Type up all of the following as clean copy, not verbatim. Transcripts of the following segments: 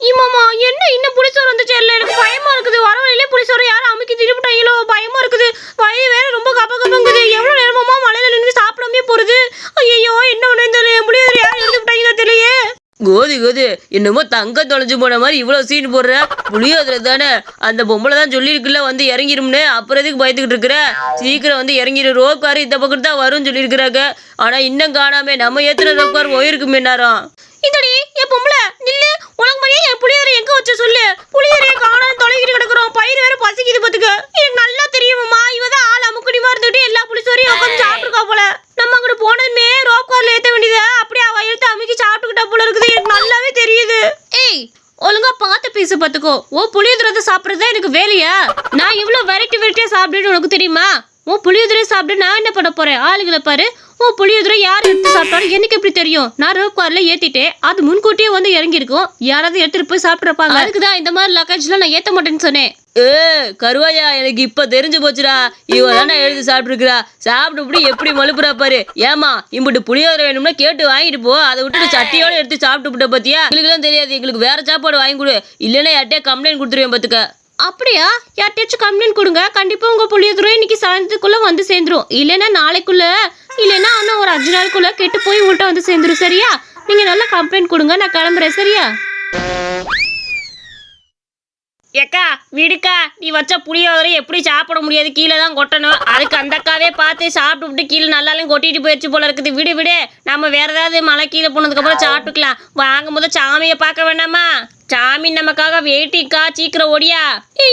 இம்மாமா என்ன இன்னும் புளிசோறு வந்துச்சு இல்லை எனக்கு பயமா இருக்குது வர வழியிலே புளிசோறு யாரும் அமுக்கி திருப்பிட்டாங்களோ பயமா இருக்குது வயிறு வேற ரொம்ப கபங்குது எவ்வளவு நேரமா மழையில நின்று சாப்பிடாமே போறது ஐயோ என்ன ஒண்ணு தெரியல புளியோதரை யாரும் எடுத்து விட்டாங்களோ தெரியலையே கோதி என்னமோ தங்க தொலைஞ்சு போன மாதிரி இவ்வளவு சீன் போடுற புளியோதரை தானே அந்த பொம்பளை தான் சொல்லியிருக்குல்ல வந்து இறங்கிரும்னு அப்புறம் எதுக்கு பயந்துக்கிட்டு இருக்கிற சீக்கிரம் வந்து இறங்கிரு ரோப்கார் இந்த பக்கத்து தான் வரும்னு சொல்லியிருக்கிறாங்க ஆனா இன்னும் காணாமே நம்ம ஏத்துன ரோப்கார் போயிருக்குமே நேரம் இந்தடி என் பொம்பளை நில்லு உனக்கு மாதிரியே என் புளியோதரை எங்க வச்சு சொல்லு புளியோதரையை காணாம தொலைகிட்டு கிடக்குறோம் பயிர் வேற பசிக்குது பாத்துக்க எனக்கு நல்லா தெரியுமாம்மா இவதான் ஆள் அமுக்குடிமா இருந்துட்டு எல்லா புளிசோரையும் உட்காந்து சாப்பிட்டுருக்கா போல நம்ம அங்கிட்டு போனதுமே ரோப்கார்ல ஏத்த வேண்டியதை அப்படியே அவ எடுத்து அமுக்கி சாப்பிட்டுக்கிட்டா போல இருக்குது எனக்கு நல்லாவே தெரியுது ஏய் ஒழுங்கா பார்த்து பேச பாத்துக்கோ ஓ புளியோதரை சாப்பிட்றதுதான் எனக்கு வேலையா நான் இவ்வளவு வெரைட்டியா சாப்பிடுன்னு உனக்கு தெரியுமா உன் புளியோதரை சாப்பிட்டு நான் என்ன பண்ண போறேன் ஆளுகளை பாரு உன் புளியோதரை யார் எடுத்து சாப்பிட்டாலும் எனக்கு எப்படி தெரியும் நான் ரோப்கார்ல ஏத்திட்டேன் அது முன்கூட்டியே வந்து இறங்கிருக்கும் யாராவது எடுத்துட்டு போய் சாப்பிட்றப்பாங்க அதுக்குதான் இந்த மாதிரி லக்கேஜ்லாம் நான் ஏத்த மாட்டேன்னு சொன்னேன் கருவாயா எனக்கு இப்ப தெரிஞ்சு போச்சுடா இவ தானே எழுதி சாப்பிட்டுருக்குறா சாப்பிட்டு எப்படி மலுப்புறா பாரு ஏமா இம்பிட்டு புளியோதரை வேணும்னா கேட்டு வாங்கிட்டு போ அதை விட்டுட்டு சட்டியோட எடுத்து சாப்பிட்டு பத்தியா எங்களுக்குலாம் தெரியாது எங்களுக்கு வேற சாப்பாடு வாங்கி கொடு இல்லைன்னா யார்ட்டே கம்ப்ளைண்ட் கொடுத்துருவேன் பாத்துக்க அப்படியா யார்ட்டாச்சும் கம்ப்ளைண்ட் கொடுங்க கண்டிப்பா உங்க புளியோதரை இன்னைக்கு சாயந்தரத்துக்குள்ள வந்து சேர்ந்துரும் இல்லைன்னா நாளைக்குள்ள இல்லைன்னா இன்னும் ஒரு 5 நாளுக்குள்ள கெட்டு போய் உங்கள்கிட்ட வந்து சேர்ந்துரும் சரியா நீங்க நல்லா கம்ப்ளைண்ட் கொடுங்க நான் கிளம்புறேன் சரியா ஏக்கா விடுக்கா நீ வச்ச புளியோதரை எப்படி சாப்பிட முடியாது கீழே தான் கொட்டணும் அதுக்கு அந்த அக்காவே பார்த்து சாப்பிட்டு கீழே நல்லாலும் கொட்டிட்டு போயிடுச்சு போல இருக்குது விடு நம்ம வேற ஏதாவது மழை கீழே போனதுக்கப்புறம் சாப்பிட்டுக்கலாம் வாங்கும் போது சாமியை பார்க்க வேண்டாமா சாமி நமக்காக வெயிட்டிங்கா சீக்கிரம் ஓடியா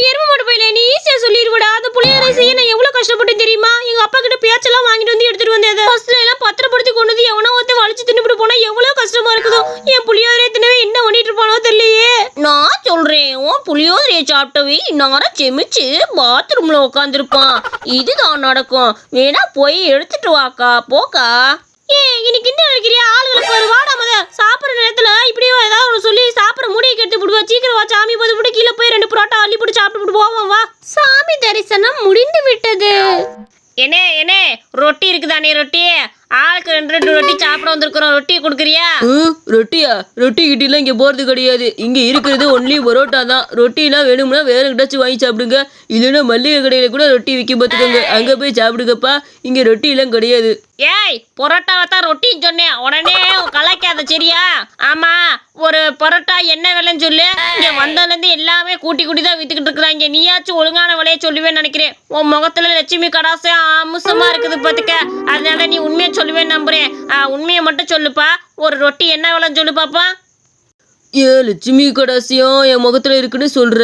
எரும மாட்டு போயில நீ ஈஸியா சொல்லிடுவடா அந்த புளியோதரை செய்ய நான் எவ்வளவு கஷ்டப்பட்டு தெரியுமா எங்க அப்பா கிட்ட பேச்செல்லாம் வாங்கிட்டு வந்து எடுத்துட்டு வந்தேன் ஃபர்ஸ்ட்ல எல்லாம் பத்திரப்படுத்தி கொண்டு வந்து எவனோ ஒருத்த வலிச்சு தின்னுபிட்டு போனா எவ்வளவு கஷ்டமா இருக்குதோ என் புளியோதரை தின்னவே என்ன பண்ணிட்டு இருப்பானோ தெரியலையே நான் சொல்றேன் உன் புளியோதரையை சாப்பிட்டவே இன்னார செமிச்சு பாத்ரூம்ல உட்காந்துருப்பான் இதுதான் நடக்கும் வேணா போய் எடுத்துட்டு வாக்கா போக்கா இன்னைக்கு என்ன நினைக்கிறியா ஆளுகளை பாரு வாடா மத சாப்பிட்ற நேரத்துல இப்படியோ ஏதாவது ஒன்று சொல்லி சாப்பிட்ற முடியை கெடுத்து விடுவா சீக்கிரம் வா சாமி போது கீழே போய் 2 புரோட்டா அள்ளி போட்டு சாப்பிட்டு போவோம் வா சாமி தரிசனம் முடிந்து விட்டது என்ன ரொட்டி இருக்குதானே ரொட்டி ஆளுக்கு 2 ரொட்டி சாப்பிட வந்திருக்கிறோம் ரொட்டியை கொடுக்குறியா ரொட்டியா ரொட்டி கிட்டிலாம் இங்க போறது கிடையாது இங்க இருக்கிறது ஒன்லி பரோட்டா தான் ரொட்டிலாம் வேணும்னா வேற கிட்டாச்சும் வாங்கி சாப்பிடுங்க இல்லைன்னா மல்லிகை கடையில கூட ரொட்டி விற்க பார்த்துக்கோங்க அங்க போய் சாப்பிடுங்கப்பா இங்க ரொட்டி எல்லாம் கிடையாது ஏய் பரோட்டாவை தான் ரொட்டின்னு சொன்னேன் உடனே கலாய்க்காத சரியா ஆமா ஒரு பரோட்டா என்ன விலைன்னு சொல்லு இங்க வந்ததுலேருந்து எல்லாமே கூட்டி தான் வித்துக்கிட்டு இருக்கிறாங்க நீயாச்சும் ஒழுங்கான விலையை சொல்லுவேன்னு நினைக்கிறேன் உன் முகத்துல லட்சுமி கடாசம் அமுசமா இருக்குது பாத்துக்க அதனால நீ உண்மையை சொல்லுவேன்னு நம்புறேன் உண்மையை மட்டும் சொல்லுப்பா ஒரு ரொட்டி என்ன விலைன்னு சொல்லு பாப்பா லட்சுமி கடாசியம் என் முகத்துல இருக்குன்னு சொல்ற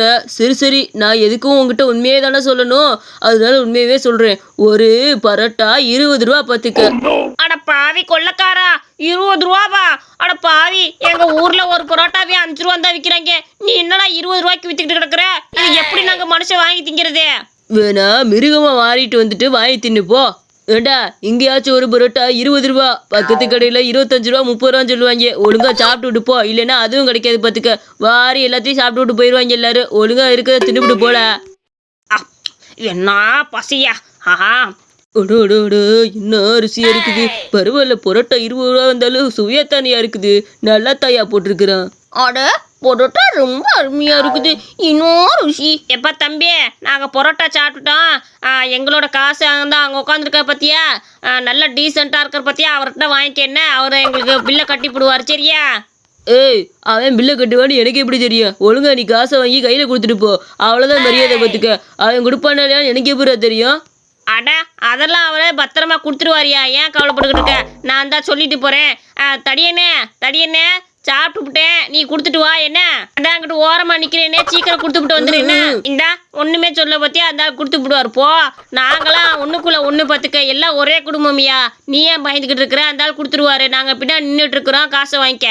சரி நான் எதுக்கும் உங்ககிட்ட உண்மையே தானே சொல்லணும் அதனால உண்மையவே சொல்றேன் ஒரு பரோட்டா 20 ரூபா பார்த்துக்க அட பாவி கொள்ளக்காரா 20 ரூபாவா அட பாவி எங்க ஊர்ல ஒரு பரோட்டாவே 5 ரூபா தான் விற்கிறாங்க நீ என்னடா 20 ரூபாய்க்கு வித்துக்கிட்டு கிடக்குற இது எப்படி நாங்க மனுஷன் வாங்கி திங்கிறது வேணா மிருகமா மாறிட்டு வந்துட்டு வாங்கி தின்னு போ ஏண்டா இங்கேயாச்சும் ஒரு பரோட்டா 20 ரூபா பக்கத்து கடையில் 25 ரூபா 30 ரூபான்னு சொல்லுவாங்க ஒழுங்கா சாப்பிட்டு விட்டு போ இல்லைன்னா அதுவும் கிடைக்காது பார்த்துக்க வாரி எல்லாத்தையும் சாப்பிட்டு விட்டு போயிடுவாங்க எல்லாரும் ஒழுங்கா இருக்கிறத தின்னுபிட்டு போல என்ன பசியா ஆஹா என்ன அரிசியா இருக்குது பரவாயில்ல பரோட்டா 20 ரூபா வந்தாலும் சுவையாத்தானியா இருக்குது நல்லா தாயா போட்டிருக்கிறான் அட பரோட்டா ரொம்ப அருமையா இருக்குது இன்னும் ருசி எப்பா தம்பி நாங்கள் பரோட்டா சாப்பிட்டுட்டோம் எங்களோட காசு அங்கே உட்காந்துருக்க பத்தியா நல்லா டீசெண்டாக இருக்கிற பத்தியா அவர்கிட்ட வாங்கிக்க அவர் எங்களுக்கு பில்லை கட்டி போடுவார் சரியா அவன் பில்லை கட்டுவான்னு எனக்கு எப்படி தெரியும் ஒழுங்கா நீ காசை வாங்கி கையில் கொடுத்துட்டு போ அவ்வளோதான் மரியாதை பார்த்துக்க அவன் கொடுப்பானே எனக்கு எப்படி தெரியும் அட அதெல்லாம் அவரை பத்திரமா கொடுத்துருவாரியா ஏன் கவலைப்பட்டுக்கிட்டு இருக்க நான் தான் சொல்லிட்டு போகிறேன் தடியண்ணே சாப்பிட்டுட்டேன் நீ கொடுத்துட்டு வா என்ன அங்கிட்டு ஓரமா நிக்கிறேனே சீக்கிரம் கொடுத்துட்டு வந்துரு என்ன இந்தா ஒண்ணுமே சொல்ல பத்தியா அந்த கொடுத்து விடுவார் போ நாங்களாம் ஒண்ணுக்குள்ள ஒண்ணு பத்துக்க எல்லாம் ஒரே குடும்பமியா நீ ஏன் பயந்துகிட்டு இருக்கிற அந்த ஆள் கொடுத்துருவாரு நாங்க பின்னாடி நின்றுட்டு இருக்கிறோம் காசை வாங்கிக்க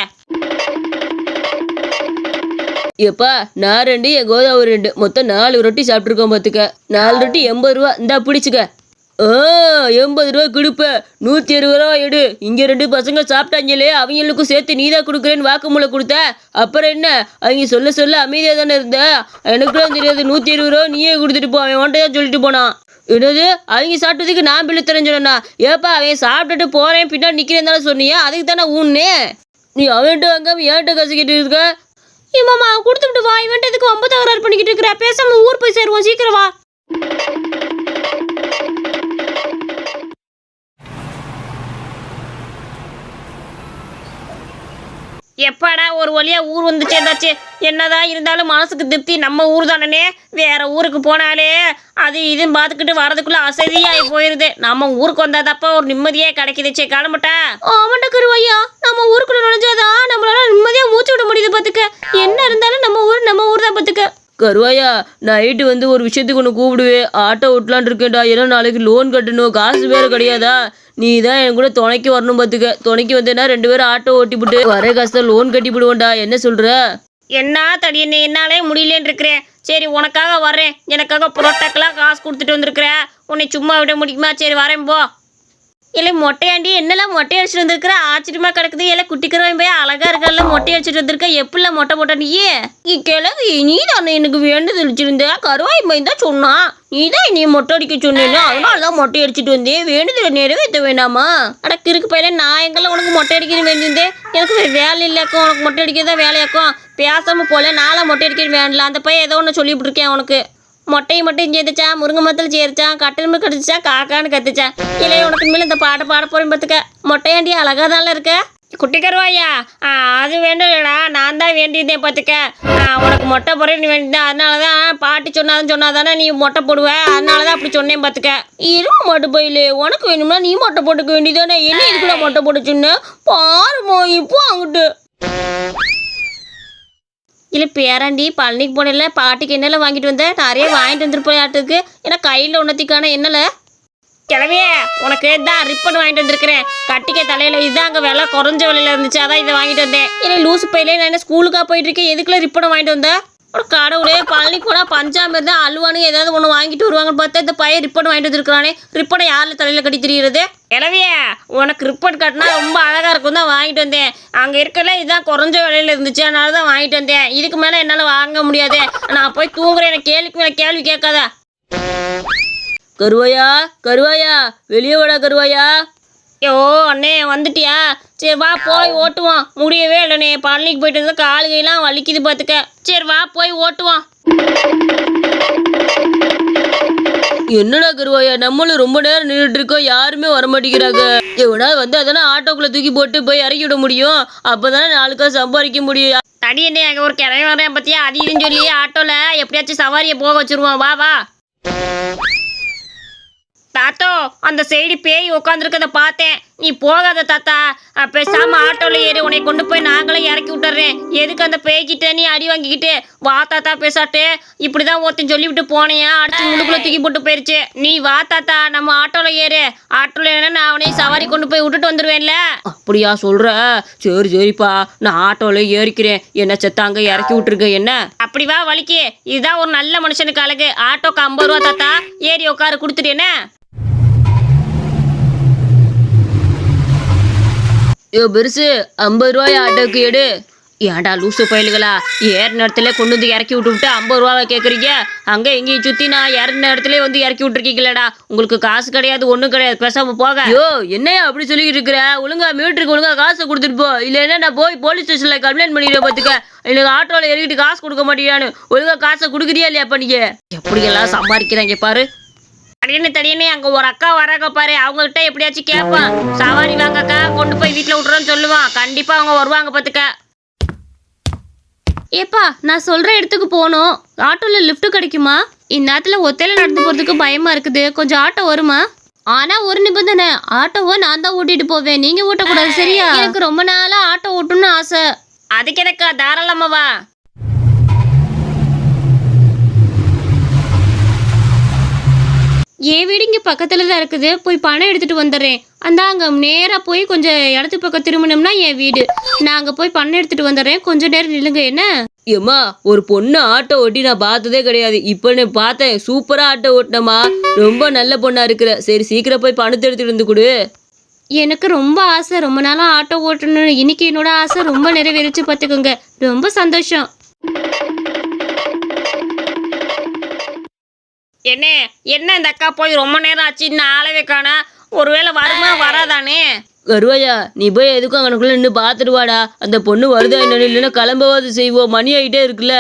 எப்பா நான் 2 என் கோதாவரி 2 மொத்தம் 4 ரொட்டி சாப்பிட்டுருக்கோம் பார்த்துக்க 4 ரொட்டி 80 ரூபா இந்தா பிடிச்சிக்க 80 ரூபா கொடுப்ப 160 ரூபா எடு இங்க 2 பசங்க சாப்பிட்டாங்களே அவங்களுக்கும் சேர்த்து நீதான் கொடுக்குறேன்னு வாக்குமூலம் கொடுத்த அப்புறம் என்ன அவங்க சொல்ல அமைதியா தானே இருந்த எனக்குலாம் தெரியாது 120 ரூபா நீயே கொடுத்துட்டு போ அவன் ஒன்றையா சொல்லிட்டு போனான் என்னது அவங்க சாப்பிட்டதுக்கு நான் பில்லு தெரிஞ்சோன்னா ஏப்பா அவன் சாப்பிட்டுட்டு போறேன் பின்னாடி நிக்கிறேன் தானே சொன்னியா அதுக்கு தானே ஊன்னே நீ அவன்கிட்ட வாங்காம ஏன்ட்ட கசிக்கிட்டு இருக்க மாமா வா, இவன்ட்டு எதுக்கு வம்பு தகராறு பண்ணிக்கிட்டு இருக்கிற? பேசாம ஊர் போய் சேருவோம், சீக்கிரம் வா. எப்பாடா ஒரு வழியா ஊர் வந்து சேர்ந்தாச்சு. என்னதான் இருந்தாலும் மனசுக்கு திருப்தி நம்ம ஊர் தானே. வேற ஊருக்கு போனாலே அது இதுன்னு பார்த்துக்கிட்டு வரதுக்குள்ள அசதியாகி போயிருது. நம்ம ஊருக்கு வந்தாதப்ப ஒரு நிம்மதியே கிடைக்குது. சே கிளம்பட்டா. ஆமாண்டா கருவையா, நம்ம ஊருக்குள்ள நுழைஞ்சாதான் நம்மளால நிம்மதியா மூச்சு விட முடியுது. பார்த்துக்க, என்ன இருந்தாலும் நம்ம ஊர் தான். பார்த்துக்க கருவாயா, நைட்டு வந்து ஒரு விஷயத்துக்கு ஒன்று கூப்பிடுவேன். ஆட்டோ ஓட்டலான் இருக்கேன்டா. ஏன்னா நாளைக்கு லோன் கட்டணும், காசு வேறு கிடையாதா. நீ தான் என் கூட துணைக்கு வரணும். பார்த்துக்க, துணைக்கு வந்தேன்னா 2 பேரும் ஆட்டோ ஓட்டிவிட்டு வர காசை லோன் கட்டி விடுவோண்டா. என்ன சொல்ற? என்ன தடி, என்ன என்னாலே முடியலன்னு இருக்கிறேன். சரி உனக்காக வர்றேன். எனக்காக புரோட்டாக்கெல்லாம் காசு கொடுத்துட்டு வந்திருக்கிறேன். உன்னை சும்மா விட முடியுமா? சரி வரேன் போ. இல்லை மொட்டையாண்டி, என்னெல்லாம் மொட்டை அடிச்சுட்டு வந்திருக்கிற? ஆச்சரியமா கிடக்குது. இல்லை குட்டிக்கிறவன் போய் அழகா இருக்கல மொட்டை அடிச்சுட்டு வந்திருக்க. எப்படிலாம் மொட்டை போட்ட நீயே? கிழவி நீ தானே எனக்கு வேண்டுதல் வச்சிருந்த. கருவாய் பையன் தான் சொன்னான், நீ தான் என்னைய மொட்டை அடிக்க சொன்னேன்னு. அதனால தான் மொட்டை அடிச்சுட்டு வந்தேன். வேண்டுதல் நிறைவேற்ற வேண்டாமா? அட கிறுக்கு பையில, நான் எங்கெல்லாம் உனக்கு மொட்டை அடிக்கணும் வேண்டியிருந்தேன். எனக்கு வேலை இல்லையாக்கும், உனக்கு மொட்டை அடிக்கிறதா வேலையாக்கும். பேசாமல் போல நாளாக மொட்டை அடிக்கணும் வேண்டல. அந்த பையன் ஏதோ ஒன்று சொல்லிவிட்டு இருக்கேன் உனக்கு. மொட்டையை மட்டும் சேர்த்துச்சான், முருங்கை மரத்தில் சேரிச்சான், கட்டணமே கடிச்சான், காக்கான்னு கத்துச்சான். இல்லை உனக்கு மேலே இந்த பாட போகிறேன். பார்த்துக்க, மொட்டையாண்டி அழகாக தானே இருக்க. குட்டி கருவாயா, அது வேண்டலடா, நான் தான் வேண்டியிருந்தேன். பார்த்துக்க, உனக்கு மொட்டை போடுறேன்னு வேண்டியதான். அதனால தான் பாட்டி சொன்னாதானே நீ மொட்டை போடுவ. அதனால தான் அப்படி சொன்னேன். பார்த்துக்க, இரும்பு மொட்டை போயிலே, உனக்கு வேணும்னா நீ மொட்டை போட்டுக்க வேண்டியதானே. என்ன இதுக்குள்ள மொட்டை போட்டுச்சுன்னு பாருமோ. இப்போ அங்கிட்டு இல்லை பேராண்டி, பழனிக்கு போனல பாட்டிக்கு என்னெல்லாம் வாங்கிட்டு வந்தேன். நிறைய வாங்கிட்டு வந்துட்டு போய் ஆட்டுக்கு. ஏன்னா கையில் ஒன்றத்திக்கான என்னல கிளவியே, உனக்கு தான் ரிப்பன் வாங்கிட்டு வந்திருக்கிறேன். கட்டிக்க தலையில். இதுதான் அங்கே விலை குறைஞ்ச விலையில் இருந்துச்சு, அதான் இதை வாங்கிட்டு வந்தேன். இல்லை லூசு பையிலே நான் என்ன ஸ்கூலுக்காக போயிட்டு இருக்கேன். எதுக்குள்ள ரிப்பனை வாங்கிட்டு வந்தேன்? ஒரு கடவுளே, பழனிக்கு போனால் பஞ்சாமிரம் தான் அல்வானு ஏதாவது ஒன்று வாங்கிட்டு வருவாங்கன்னு பார்த்தா இந்த பையன் ரிப்பன் வாங்கிட்டு வந்துருக்கானே. ரிப்பனை யாரில் தலையில் கட்டி தெரியுறது? கிளவியே, உனக்கு ரிப்பன் கட்டினா ரொம்ப அழகாக இருக்கும் தான் வாங்கிட்டு வந்தேன். அங்கே இருக்கல இதுதான் குறைஞ்ச விலையில் இருந்துச்சு, அதனால தான் வாங்கிட்டு வந்தேன். இதுக்கு மேலே என்னால் வாங்க முடியாது. நான் போய் தூங்குறேன். எனக்கு கேள்விக்கு மேலே கேள்வி கேட்காத. கருவாயா, வெளியே வாடா கருவாயா. ஐயோ அண்ணே, வந்துட்டியா? சரி வா போய் ஓட்டுவான். முடியவே இல்லைண்ணே, பழனிக்கு போயிட்டு இருந்தால் கால்கையெல்லாம் வலிக்குது. பார்த்துக்க, சரி வா போய் ஓட்டுவான். என்னடா கருவாயா, நம்மளும் ரொம்ப நேரம் நின்றுட்டு இருக்கோம், யாருமே வர மாட்டேங்கிறாங்க. எவனா வந்து அதானே ஆட்டோக்குள்ள தூக்கி போட்டு போய் இறக்கி விட முடியும். அப்பதானே 4 காசு சம்பாதிக்க முடியும். தடி என்ன, அங்கே ஒரு கிளம்பி வரேன் பத்தியா? அது இதுன்னு சொல்லி ஆட்டோவில் எப்படியாச்சும் சவாரியை போக வச்சிருவான். வா வா. தாத்தோ, அந்த சைடு பேய் உட்காந்துருக்கத பார்த்தேன். நீ போகாத தாத்தா, பேசாம ஆட்டோல ஏறி உன்னை கொண்டு போய் நாங்களே இறக்கி விட்டுறேன். எதுக்கு அந்த பேய்கிட்ட நீ அடி வாங்கிக்கிட்டு? வா தாத்தா பேசாட்டு. இப்படிதான் ஒருத்தன் சொல்லிவிட்டு போனேயா, அடிச்சு முழுக்குள்ள தூக்கி போட்டு போயிருச்சு. நீ வா தாத்தா, நம்ம ஆட்டோல ஏறு. ஆட்டோல ஏன்னா நான் அவனையும் சவாரி கொண்டு போய் விட்டுட்டு வந்துடுவேன்ல. அப்படியா சொல்ற? சரிப்பா, நான் ஆட்டோல ஏறிக்கிறேன். என்ன செத்த அங்க இறக்கி விட்டுருக்க என்ன? அப்படி வா வலிக்கு. இதுதான் ஒரு நல்ல மனுஷனுக்கு அழகு. ஆட்டோக்கு 50 ரூபா தாத்தா, ஏறி உட்காரு கொடுத்துட்டு என்ன. பெருசு 50 ரூபாய் ஆட்டோக்கு எடு. ஏன்டா லூசு பயலுகளா, ஏற நேரத்துல கொண்டு வந்து இறக்கி விட்டு 50 ரூபாவை கேட்குறீங்க? அங்கே எங்கேயும் சுற்றி நான் ஏறின நேரத்துல வந்து இறக்கி விட்டுருக்கீங்களேடா. உங்களுக்கு காசு கிடையாது, ஒன்றும் கிடையாது, பேசாம போக. ஐயோ என்னையா அப்படி சொல்லிக்கிட்டு இருக்கிற? ஒழுங்கா மீட்டருக்கு ஒழுங்கா காசை கொடுத்துட்டு போ. இல்லைன்னா நான் போய் போலீஸ் ஸ்டேஷன்ல கம்ப்ளைண்ட் பண்ணிடுவேன். பார்த்துக்க, எனக்கு ஆட்டோவில் ஏறிக்கிட்டு காசு கொடுக்க மாட்டேங்கிறான்னு. ஒழுங்கா காசை கொடுக்குறியா இல்லையா? பண்ணிக்க எப்படியெல்லாம் சம்பாதிக்கிறாங்க பாரு. தடியனே அங்கே ஒரு அக்கா வராங்க பாரு. அவங்ககிட்ட எப்படியாச்சும் கேட்பான். சவாரி வாங்கக்கா, கொண்டு போய் வீட்டில் விட்டுறோன்னு சொல்லுவான். கண்டிப்பாக அவங்க வருவாங்க. பார்த்துக்க. ஏப்பா, நான் சொல்கிற இடத்துக்கு போகணும். ஆட்டோவில் லிஃப்ட் கிடைக்குமா? இந்நேரத்தில் ஒத்தையில் நடந்து போகிறதுக்கு பயமாக இருக்குது. கொஞ்சம் ஆட்டோ வருமா? ஆனால் ஒரு நிபந்தனை, ஆட்டோவை நான் தான் ஓட்டிகிட்டு போவேன், நீங்கள் ஓட்டக்கூடாது, சரியா? எனக்கு ரொம்ப நாளாக ஆட்டோ ஓட்டணும்னு ஆசை. அதுக்கு எனக்கா, தாராளமாவா? என் வீடு இங்கே பக்கத்தில் தான் இருக்குது. போய் பணம் எடுத்துகிட்டு வந்துடுறேன். அங்கே நேராக போய் கொஞ்சம் இடத்து பக்கம் திரும்பினோம்னா என் வீடு. நான் அங்கே போய் பணம் எடுத்துகிட்டு வந்துடுறேன். கொஞ்சம் நேரம் நில்லுங்க. என்ன ஏம்மா, ஒரு பொண்ணு ஆட்டோ ஓட்டி நான் பார்த்ததே கிடையாது. இப்போ நான் பார்த்தேன், சூப்பராக ஆட்டோ ஓட்டினம்மா. ரொம்ப நல்ல பொண்ணாக இருக்கிற. சரி சீக்கிரம் போய் பணத்தை எடுத்துகிட்டு வந்து கொடு. எனக்கு ரொம்ப ஆசை, ரொம்ப நாளாக ஆட்டோ ஓட்டணும்னு. இன்னைக்கு என்னோட ஆசை ரொம்ப நிறைவேறிச்சு. பார்த்துக்கோங்க, ரொம்ப சந்தோஷம். என்ன இந்த அக்கா போய் ரொம்ப நேரம் ஆச்சு, இன்னும் ஆளவே காணா. ஒருவேளை வருமா வராதானே? கருவாயா, நீ போய் எதுக்கும் அங்கனுக்குள்ள நின்று பார்த்துட்டு வாடா. அந்த பொண்ணு வருதா என்னன்னு, இல்லைன்னா கிளம்பவாது செய்வோம். மணி ஆகிட்டே இருக்குல்ல.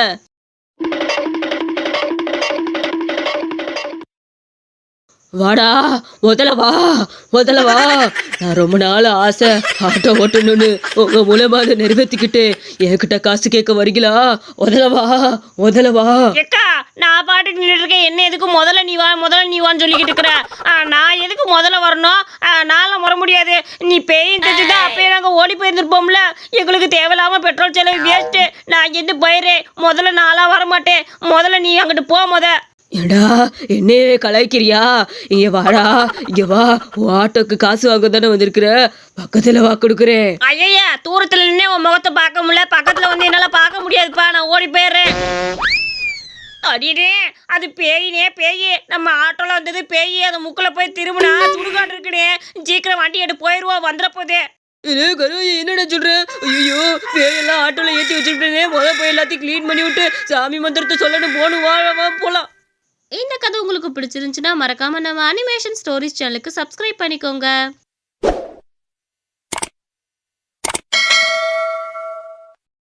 வாடா முதல்ல வா நான் ரொம்ப நாள் ஆசை ஆட்டோ ஓட்டணும்னு உங்க மூலமா அதை நிறைவேற்றிக்கிட்டு என்கிட்ட காசு கேட்க வரீங்களா? முதல்ல வா. ஏக்கா நான் பாட்டுக்கு நின்றுட்டு இருக்கேன், என்ன எதுக்கு முதல்ல நீ வான்னு சொல்லிக்கிட்டு இருக்கிற? நான் எதுக்கு முதல்ல வரணும்? நான்லாம் வர முடியாது. நீ பேயும் தெரிஞ்சுதான் அப்பயே நாங்கள் ஓடி போயிருந்துருப்போம்ல. எங்களுக்கு தேவையில்லாம பெட்ரோல் செலவு வேஸ்ட்டு. நான் இங்கேருந்து போயிடுறேன். முதல்ல நான்லாம் வர மாட்டேன். முதல்ல நீ அங்கிட்டு ஏடா என்னையே கலாய்க்கிறியா? இங்க வாடா, இங்க வா. ஆட்டோக்கு காசு வாங்க தானே வந்திருக்கிற, பக்கத்துல வா கொடுக்குறேன். ஐயா தூரத்துல நின்னே உன் முகத்தை பார்க்க முடியல, பக்கத்துல வந்து என்னால பார்க்க முடியாதுப்பா, நான் ஓடி போயிடுறேன். அடினே அது பேய். நம்ம ஆட்டோல வந்தது பேய். அந்த முக்குல போய் திரும்பினா சுடுகாடு இருக்குனே. சீக்கிரம் வண்டி எடுத்து போயிடுவோம், வந்துட போதே. என்னடா சொல்ற? ஐயோ பேயெல்லாம் ஆட்டோல ஏற்றி வச்சுட்டேனே. போய் எல்லாத்தையும் கிளீன் பண்ணி விட்டு சாமி மந்திரத்தை சொல்லணும். வா போலாம். இந்த கதை உங்களுக்கு பிடிச்சிருந்துச்சுன்னா மறக்காம நம்ம அனிமேஷன் ஸ்டோரிஸ் சேனலுக்கு சப்ஸ்கிரைப் பண்ணிக்கோங்க.